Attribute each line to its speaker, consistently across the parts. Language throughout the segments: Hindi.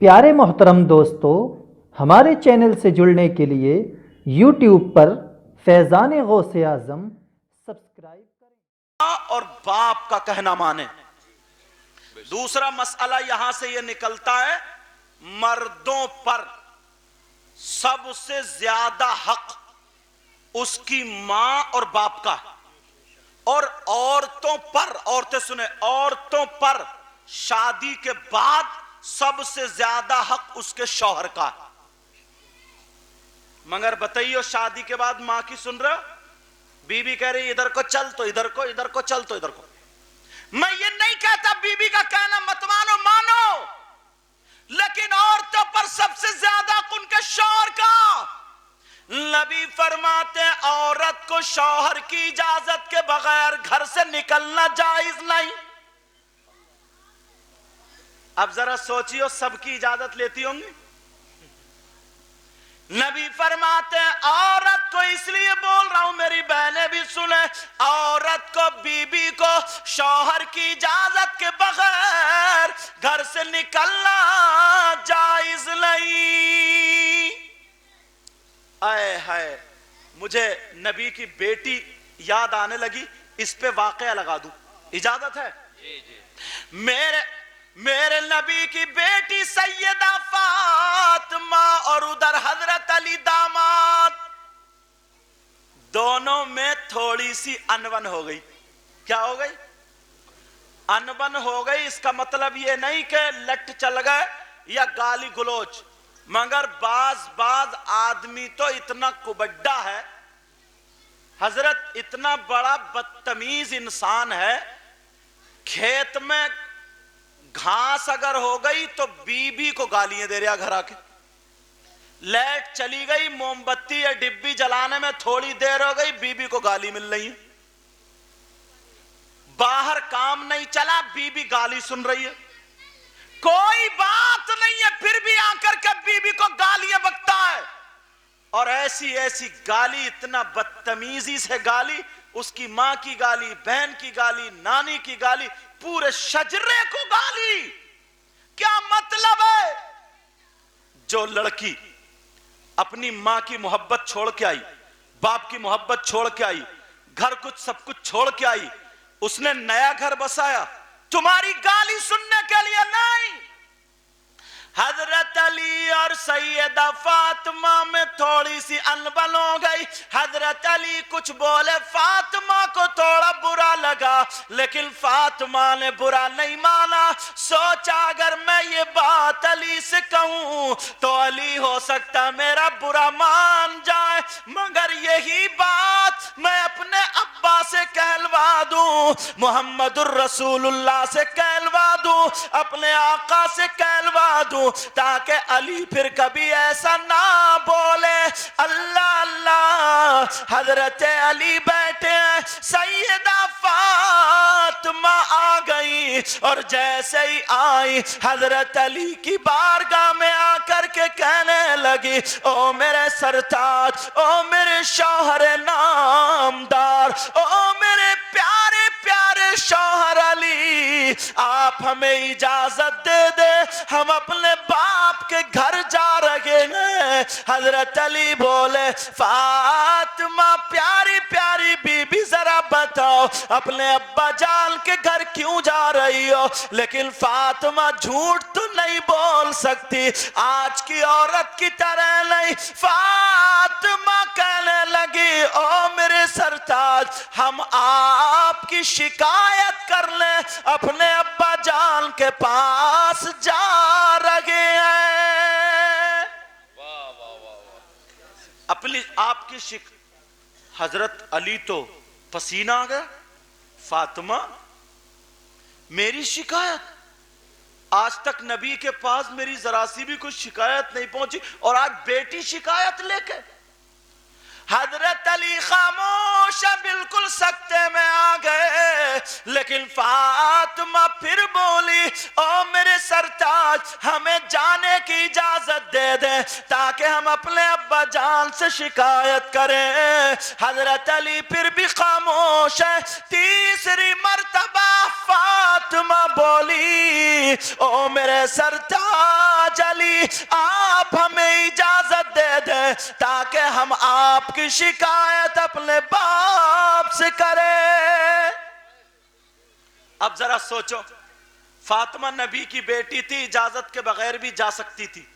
Speaker 1: प्यारे मोहतरम दोस्तों, हमारे चैनल से जुड़ने के लिए यूट्यूब पर फैज़ान गौसे आज़म सब्सक्राइब करें
Speaker 2: और बाप का कहना माने। दूसरा मसला यहां से यह निकलता है, मर्दों पर सबसे ज्यादा हक उसकी मां और बाप का, और औरतों पर, औरतें सुने, औरतों पर शादी के बाद सबसे ज्यादा हक उसके शौहर का। मगर बताइए, शादी के बाद मां की सुन रहे हो, बीबी कह रही इधर को चल तो इधर को, इधर को चल तो इधर को। मैं ये नहीं कहता बीबी का कहना मत मानो, मानो, लेकिन औरतों पर सबसे ज्यादा उनके शौहर का। नबी फरमाते औरत को शौहर की इजाजत के बगैर घर से निकलना जायज नहीं। अब जरा सोचियो, सबकी इजाजत लेती होंगी। नबी फरमाते औरत को, इसलिए बोल रहा हूं मेरी बहनें भी सुने, औरत को, बीबी को शौहर की इजाजत के बगैर घर से निकलना जायज नहीं। आए हाय, मुझे नबी की बेटी याद आने लगी, इस पे वाकया लगा दूं, इजाजत है? जी जी। मेरे नबी की बेटी सैयदा फातिमा और उधर हजरत अली दामाद, दोनों में थोड़ी सी अनबन हो गई। क्या हो गई? अनबन हो गई। इसका मतलब यह नहीं कि लट चल गए या गाली गलोच, मगर बाज आदमी तो इतना कुबड्डा है, हजरत इतना बड़ा बदतमीज इंसान है, खेत में घास अगर हो गई तो बीबी को गालियां दे रहा घर आके। लाइट चली गई, मोमबत्ती या डिब्बी जलाने में थोड़ी देर हो गई, बीबी को गाली मिल रही है। बाहर काम नहीं चला, बीबी गाली सुन रही है। कोई बात नहीं है, फिर भी आकर के बीबी को गालियां बकता है। और ऐसी ऐसी गाली, इतना बदतमीजी से गाली, उसकी मां की गाली, बहन की गाली, नानी की गाली, पूरे शजरे को गाली। क्या मतलब है? जो लड़की अपनी मां की मोहब्बत छोड़ के आई, बाप की मोहब्बत छोड़ के आई, घर कुछ सब कुछ छोड़ के आई, उसने नया घर बसाया तुम्हारी गाली सुनने के लिए नहीं। हजरत अली और सैयदा फातिमा में थोड़ी सी अनबन हो गई। हजरत अली कुछ बोले, फातिमा को थोड़ा बुरा लगा, लेकिन फातिमा ने बुरा नहीं माना। सोचा अगर मैं ये बात अली से कहूं तो अली हो सकता मेरा बुरा मान जाए, मगर यही बात मैं अपने अब्बा से कहलवा दूं, मोहम्मदुर रसूलुल्लाह से कहलवा दूं, अपने आका से कहलवा दूं, ताकि अली फिर कभी ऐसा ना बोले। अल्लाह अल्लाह, हजरत अली बैठे हैं, सैयदा फातिमा आ गई, और जैसे ही आई हजरत अली की बारगाह में आकर के कहने लगी, ओ मेरे सरताज, ओ मेरे शौहर नामदार, ओ मेरे प्यारे प्यारे शौहर अली, आप हमें इजाजत दे दे, हम अपने बाप के घर जा रहे हैं। हजरत अली बोले, फातिमा प्यारी प्यारी बीबी, जरा बताओ अपने अब्बा जान के घर क्यों जा रही हो? लेकिन फातिमा झूठ तो नहीं बोल सकती, आज की औरत की तरह नहीं। फातिमा कहने लगी, ओ मेरे सरताज, हम आपकी शिकायत कर ले, अपने अब्बा जान के पास जा रहे हैं। अपनी आपकी हजरत अली तो पसीना आ गया। फातिमा, मेरी शिकायत? आज तक नबी के पास मेरी जरा सी भी कुछ शिकायत नहीं पहुंची, और आज बेटी शिकायत लेके। हजरत अली खामोश, बिल्कुल सकते में आ गए, लेकिन फातिमा फिर बोली, ओ मेरे सरताज, हमें जाने की इजाजत दे दे ताकि हम अपने अब्बा जान से शिकायत करें। हजरत अली फिर भी खामोश है। तीसरी मर्तबा फातिमा बोली, ओ मेरे सरताज अली आप हमें इजाजत दे दे ताकि हम आपकी शिकायत अपने बाप से करें। अब जरा सोचो, फातिमा नबी की बेटी थी, इजाजत के बगैर भी जा सकती थी,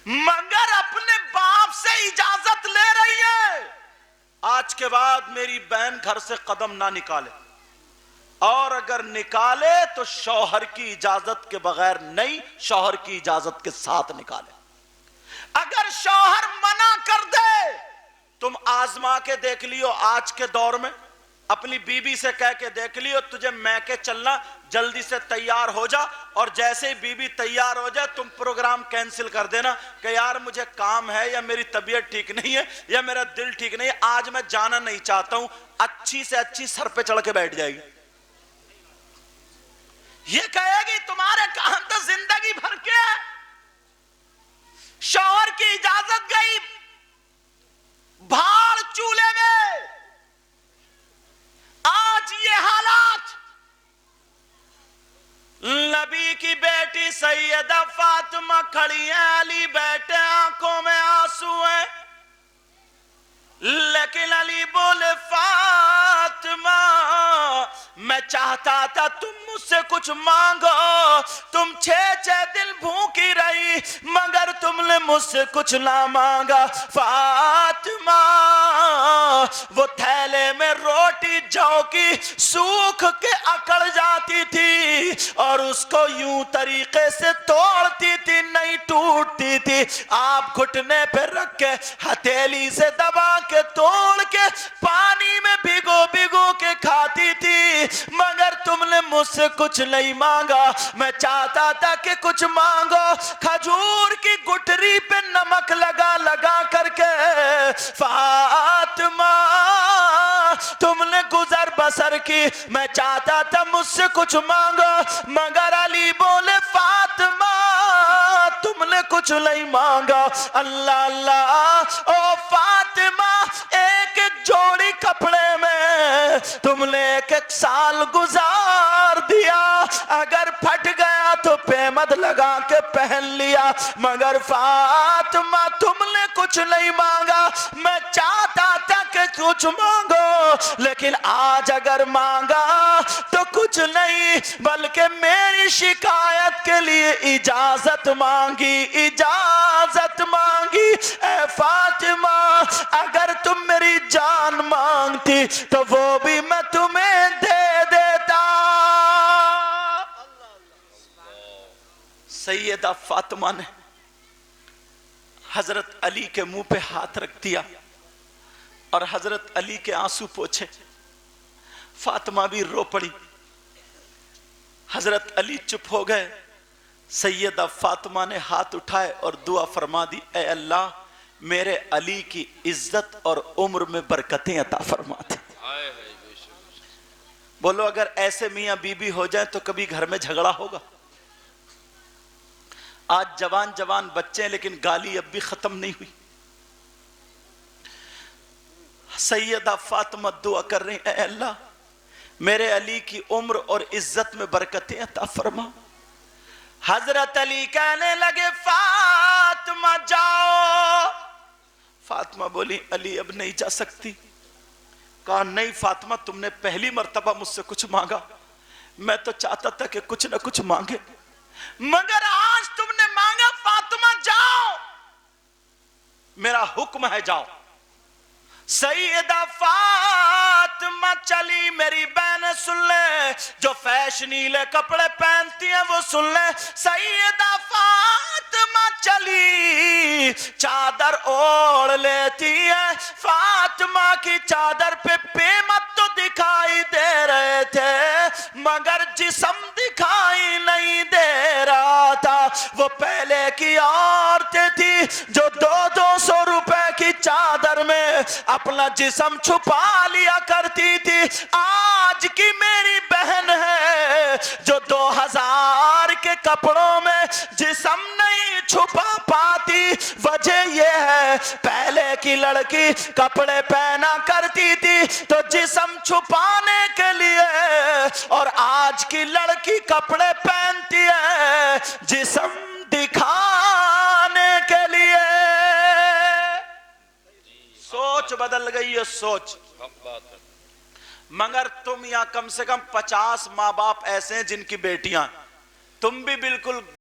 Speaker 2: मगर अपने बाप से इजाजत ले रही है। आज के बाद मेरी बहन घर से कदम ना निकाले, और अगर निकाले तो शौहर की इजाजत के बगैर नहीं, शौहर की इजाजत के साथ निकाले। अगर शौहर मना कर दे, तुम आजमा के देख लियो, आज के दौर में अपनी बीबी से कह के देख लियो तुझे मैके चलना, जल्दी से तैयार हो जा, और जैसे ही बीबी तैयार हो जाए तुम प्रोग्राम कैंसिल कर देना कि यार मुझे काम है, या मेरी तबीयत ठीक नहीं है, या मेरा दिल ठीक नहीं है, आज मैं जाना नहीं चाहता हूं। अच्छी से अच्छी सर पे चढ़ के बैठ जाएगी। ये कहेगी तुम्हारे काम तो जिंदगी भर के है। शौहर की इजाजत गई भाड़ चूल्हे में। आज ये हालात, नबी की बेटी सैयदा फातिमा खड़ी है, अली बैठे, आंखों में आंसू है, लेकिन अली बोले फातिमा मैं चाहता था तुम मुझसे कुछ मांगो, तुम 6 दिन भूखी रही मगर तुमने मुझसे कुछ ना मांगा। फातिमा वो थैले में रोटी जौ की सूख के अकड़ जाती थी और उसको यूं तरीके से तोड़ती थी, नहीं टूटती थी। आप घुटने पे रख के हथेली से दबा के तोड़ के पानी में भिगो भिगो के खाती थी, मगर तुमने मुझसे कुछ नहीं मांगा। मैं चाहता था कि कुछ मांगो। खजूर की गुठरी पे नमक लगा लगा करके फातिमा तुमने गुजर बसर की। मैं चाहता था मुझसे कुछ मांगो, मगर अली बोले फातिमा तुमने कुछ नहीं मांगा। अल्लाह अल्लाह ओ फातिमा, एक एक जोड़ी कपड़े में तुमने एक एक साल गुजार दिया, अगर फट गया तो पेमद लगा के पहन लिया, मगर फातिमा तुमने कुछ नहीं मांगा। मैं चाहता था कि कुछ मांगो, लेकिन आज अगर मांगा तो कुछ नहीं बल्कि मेरी शिकायत के लिए इजाजत मांगी, इजाजत मांगी। ए फातिमा अगर तुम मेरी जान मांगती तो वो भी मैं तुम्हें दे देता। सैयदा फातिमा ने हजरत अली के मुंह पे हाथ रख दिया और हजरत अली के आंसू पोंछे। फातिमा भी रो पड़ी। हजरत अली चुप हो गए। सैयदा फातिमा ने हाथ उठाए और दुआ फरमा दी, ऐ अल्लाह मेरे अली की इज्जत और उम्र में बरकतें अता फरमा दे। बोलो अगर ऐसे मियां बीबी हो जाए तो कभी घर में झगड़ा होगा? आज जवान जवान बच्चे हैं लेकिन गाली अब भी खत्म नहीं हुई। सैयदा फातिमा दुआ कर रही, ऐ अल्लाह मेरे अली की उम्र और इज्जत में बरकतें अता फरमा। हजरत अली कहने लगे फातिमा जाओ। फातिमा बोली अली अब नहीं जा सकती। कहा नहीं फातिमा तुमने पहली मर्तबा मुझसे कुछ मांगा, मैं तो चाहता था कि कुछ ना कुछ मांगे, मगर आज तुमने मांगा। फातिमा जाओ, मेरा हुक्म है जाओ। सैयदा फातिमा चली। मेरी बहन सुन ले, जो फैशनीले कपड़े पहनती हैं वो सुन ले। सैयदा फातिमा चली, चादर ओढ़ लेती है। फातिमा की चादर पे पेमत तो दिखाई दे रहे थे मगर जिस्म दिखाई नहीं दे रहा था। वो पहले की औरतें थी जो 200-200 रुपए की चादर में अपना जिस्म छुपा लिया करती थी। आज की मेरी बहन है जो 2000 के कपड़ों में जिस्म नहीं छुपा पाती। वजह यह है पहले की लड़की कपड़े पहना करती थी तो जिस्म छुपाने के लिए, और आज की लड़की कपड़े पहनती है जिस्म दिखा सोच बदल गई है, सोच। मगर तुम या कम से कम 50 माँ बाप ऐसे हैं जिनकी बेटियां, तुम भी बिल्कुल